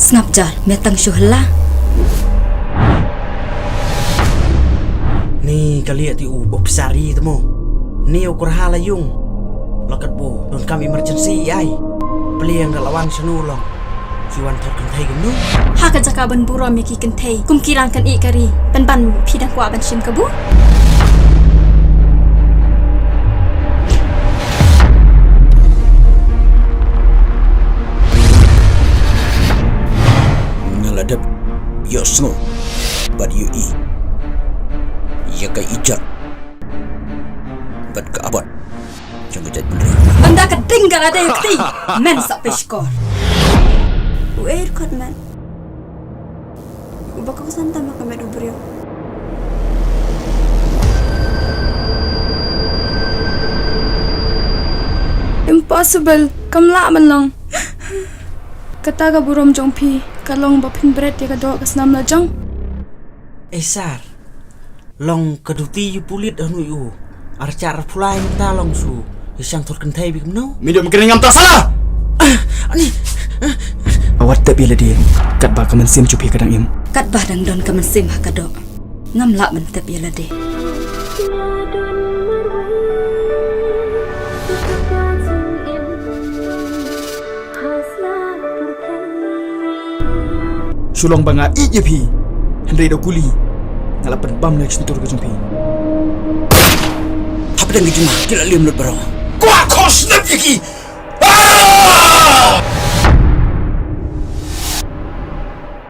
Snap jar, metang syuhla. Ni kali ti opsari temo. Ni ukur hala yung. Lakat bo, don kami emergency ay. Peliang galawan senulong. Siwan thot kan thai gum nu. Ha ka jaka ban buro mi ki kan thai. Kum kirang kan I kari. Ban phidang kwa ban sim kabu. Ngaladap yosno bad yu I. Ya kai ijat. Bad ka abot. Jangan jat bener. Anda ka tinggal ada yang keti. Men sak peskor. Uer kot man. Baka ko santa makamed ubrio. Impossible. Kamla man lang. Kataga burom jong pi. Kalong bapin bread ya kadok kasnam la jong. Sar. Long kaduti yu pulit anu yu. Arcar pulai ta long su. Isang thot kan thai bigum nu. Medium kena ngam tak salah. Ani. Awat tak bila dia kat ba kaman sim cupi kadang im. Kat badang don ka mensim ha kadok. Ngam la men tep yala de. Sulong banga I je pi. Henry do kuli. Ngalapan bam next tur ke jumpi. Apa dan gijima? Kila liam lut barang. Kuat kos snap yaki. Ah!